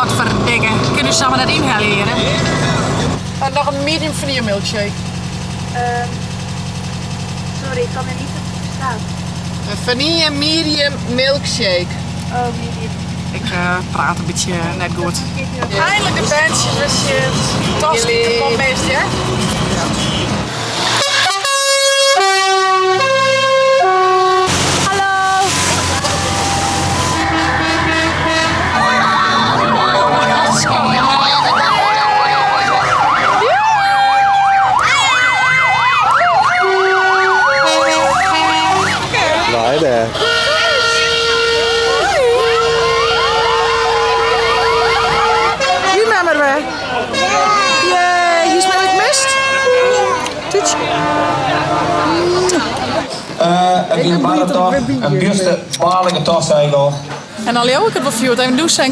Godverdikke. Kunnen we samen dat inhaleren? Nog een medium vanille milkshake. Sorry, ik kan er niet op verstaan. Een vanille medium milkshake. Oh, medium. Ik praat een beetje net goed. Eindelijk de berntsjes als je tas niet kapot bent, hè? Waar daar? Hier maar weer. Jee, hier is mij het mist. Tjits. Een warme dag, een beste, balige dag, zei ik al. En dan leeuw ik het wel veel. Even douchen.